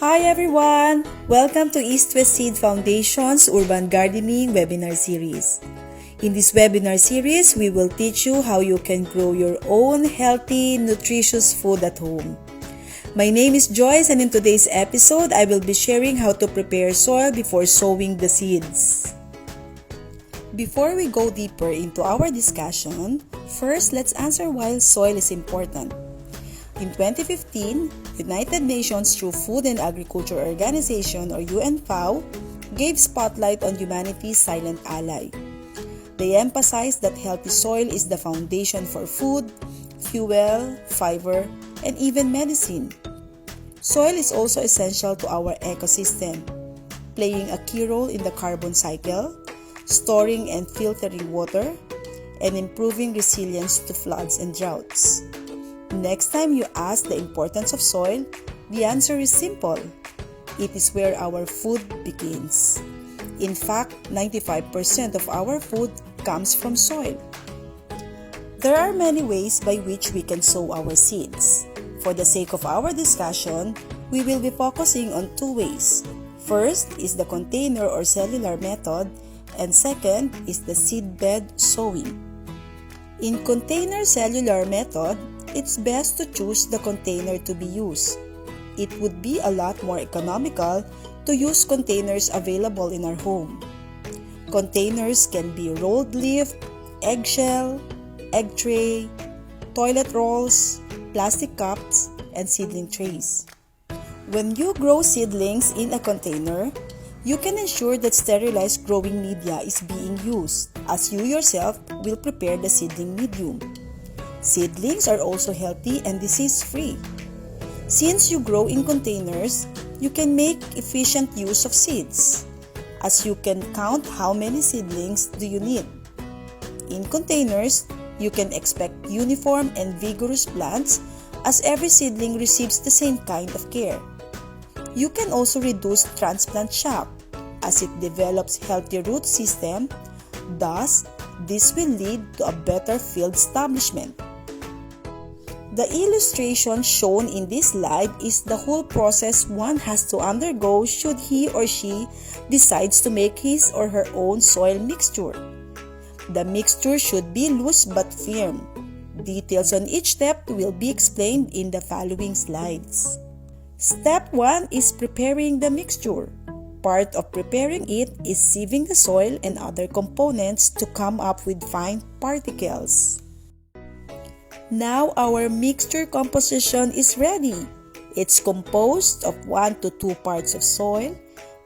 Hi everyone! Welcome to East West Seed Foundation's Urban Gardening Webinar Series. In this webinar series, we will teach you how you can grow your own healthy, nutritious food at home. My name is Joyce, and in today's episode, I will be sharing how to prepare soil before sowing the seeds. Before we go deeper into our discussion, first let's answer why soil is important. In 2015, United Nations through Food and Agriculture Organization or UNFAO gave spotlight on humanity's silent ally. They emphasized that healthy soil is the foundation for food, fuel, fiber, and even medicine. Soil is also essential to our ecosystem, playing a key role in the carbon cycle, storing and filtering water, and improving resilience to floods and droughts. Next time you ask the importance of soil, the answer is simple. It is where our food begins. In fact, 95% of our food comes from soil. There are many ways by which we can sow our seeds. For the sake of our discussion, we will be focusing on two ways. First is the container or cellular method, and second is the seedbed sowing. In container cellular method, it's best to choose the container to be used. It would be a lot more economical to use containers available in our home. Containers can be rolled leaf, eggshell, egg tray, toilet rolls, plastic cups, and seedling trays. When you grow seedlings in a container, you can ensure that sterilized growing media is being used, as you yourself will prepare the seedling medium. Seedlings are also healthy and disease-free. Since you grow in containers, you can make efficient use of seeds, as you can count how many seedlings do you need. In containers, you can expect uniform and vigorous plants as every seedling receives the same kind of care. You can also reduce transplant shock as it develops healthy root system. Thus, this will lead to a better field establishment. The illustration shown in this slide is the whole process one has to undergo should he or she decides to make his or her own soil mixture. The mixture should be loose but firm. Details on each step will be explained in the following slides. Step 1 is preparing the mixture. Part of preparing it is sieving the soil and other components to come up with fine particles. Now our mixture composition is ready. It's composed of 1 to 2 parts of soil.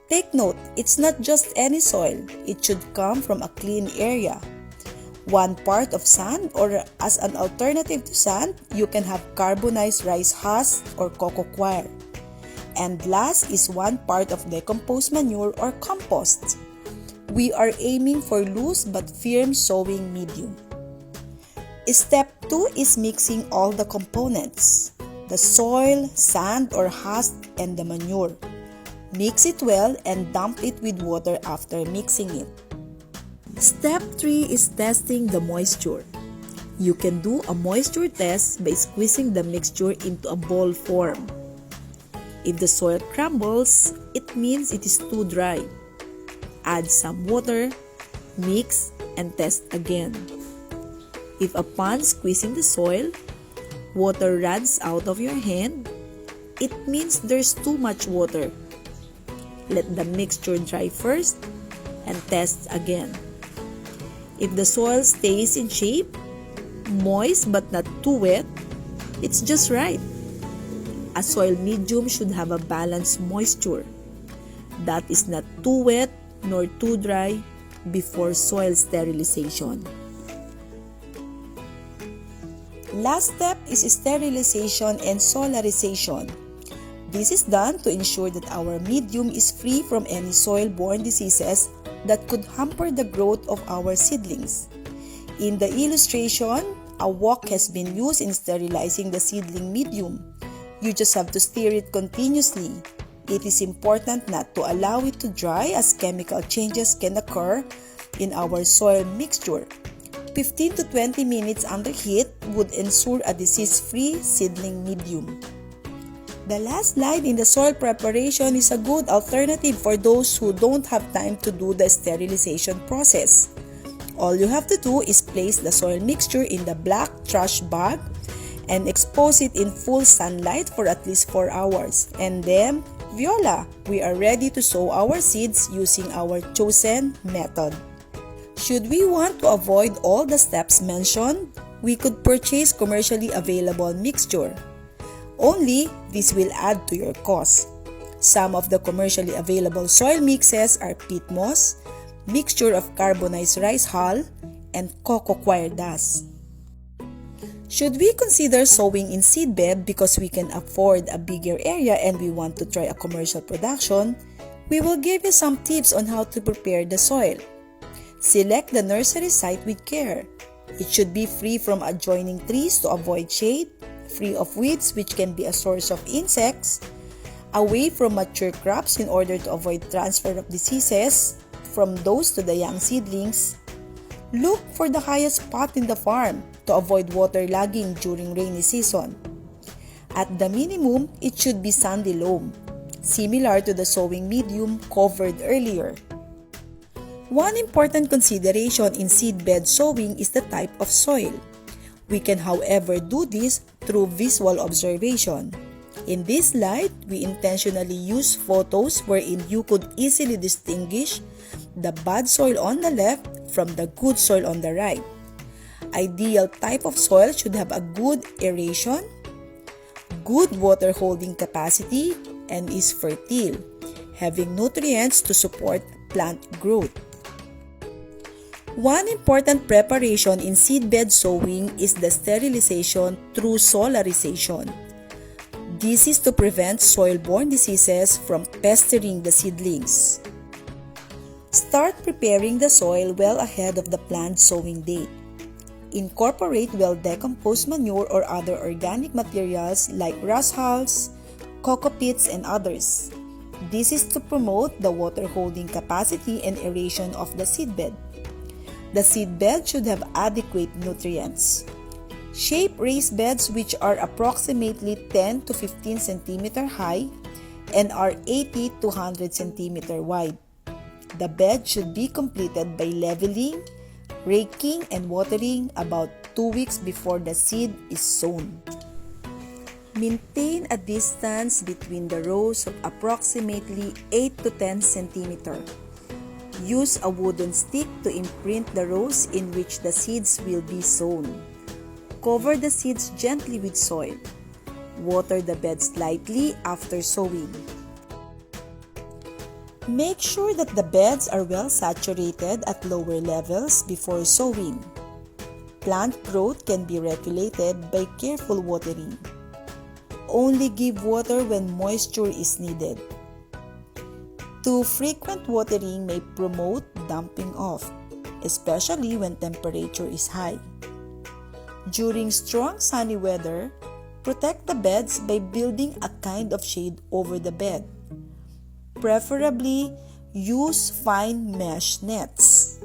Take note, it's not just any soil. It should come from a clean area. 1 part of sand, or as an alternative to sand, you can have carbonized rice husk or cocoa coir. And last is 1 part of decomposed manure or compost. We are aiming for loose but firm sowing medium. Step 2 is mixing all the components, the soil, sand or husk, and the manure. Mix it well and dump it with water after mixing it. Step 3 is testing the moisture. You can do a moisture test by squeezing the mixture into a ball form. If the soil crumbles, it means it is too dry. Add some water, mix, and test again. If upon squeezing the soil, water runs out of your hand, it means there's too much water. Let the mixture dry first and test again. If the soil stays in shape, moist but not too wet, it's just right. A soil medium should have a balanced moisture. That is not too wet nor too dry before soil sterilization. Last step is sterilization and solarization. This is done to ensure that our medium is free from any soil-borne diseases that could hamper the growth of our seedlings. In the illustration, a wok has been used in sterilizing the seedling medium. You just have to stir it continuously. It is important not to allow it to dry as chemical changes can occur in our soil mixture. 15 to 20 minutes under heat would ensure a disease-free seedling medium. The last slide in the soil preparation is a good alternative for those who don't have time to do the sterilization process. All you have to do is place the soil mixture in the black trash bag and expose it in full sunlight for at least 4 hours. And then, voila! We are ready to sow our seeds using our chosen method. Should we want to avoid all the steps mentioned, we could purchase commercially available mixture. Only this will add to your cost. Some of the commercially available soil mixes are peat moss, mixture of carbonized rice hull, and cocoa coir dust. Should we consider sowing in seedbed because we can afford a bigger area and we want to try a commercial production, we will give you some tips on how to prepare the soil. Select the nursery site with care. It should be free from adjoining trees to avoid shade, free of weeds which can be a source of insects, away from mature crops in order to avoid transfer of diseases from those to the young seedlings. Look for the highest spot in the farm to avoid waterlogging during rainy season. At the minimum, it should be sandy loam, similar to the sowing medium covered earlier. One important consideration in seedbed sowing is the type of soil. We can, however, do this through visual observation. In this slide, we intentionally use photos wherein you could easily distinguish the bad soil on the left from the good soil on the right. Ideal type of soil should have a good aeration, good water holding capacity, and is fertile, having nutrients to support plant growth. One important preparation in seedbed sowing is the sterilization through solarization. This is to prevent soil-borne diseases from pestering the seedlings. Start preparing the soil well ahead of the planned sowing date. Incorporate well-decomposed manure or other organic materials like rust hulls, cocoa pits, and others. This is to promote the water-holding capacity and aeration of the seedbed. The seedbed should have adequate nutrients. Shape raised beds which are approximately 10 to 15 cm high and are 80 to 100 cm wide. The bed should be completed by leveling, raking, and watering about 2 weeks before the seed is sown. Maintain a distance between the rows of approximately 8 to 10 cm. Use a wooden stick to imprint the rows in which the seeds will be sown. Cover the seeds gently with soil. Water the bed slightly after sowing. Make sure that the beds are well saturated at lower levels before sowing. Plant growth can be regulated by careful watering. Only give water when moisture is needed. Too frequent watering may promote dumping off, especially when temperature is high. During strong sunny weather, protect the beds by building a kind of shade over the bed. Preferably, use fine mesh nets.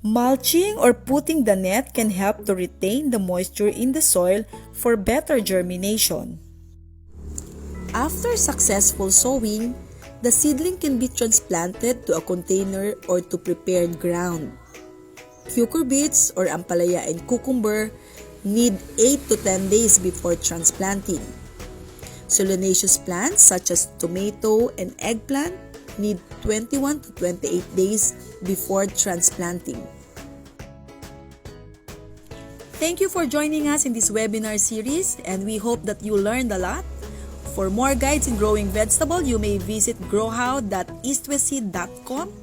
Mulching or putting the net can help to retain the moisture in the soil for better germination. After successful sowing, the seedling can be transplanted to a container or to prepared ground. Cucurbits or ampalaya and cucumber need 8 to 10 days before transplanting. Solanaceous plants such as tomato and eggplant need 21 to 28 days before transplanting. Thank you for joining us in this webinar series, and we hope that you learned a lot. For more guides in growing vegetable, you may visit growhow.eastwestseed.com.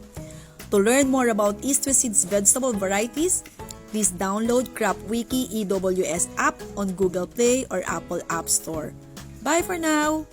To learn more about East West Seed's vegetable varieties, please download CropWiki EWS app on Google Play or Apple App Store. Bye for now!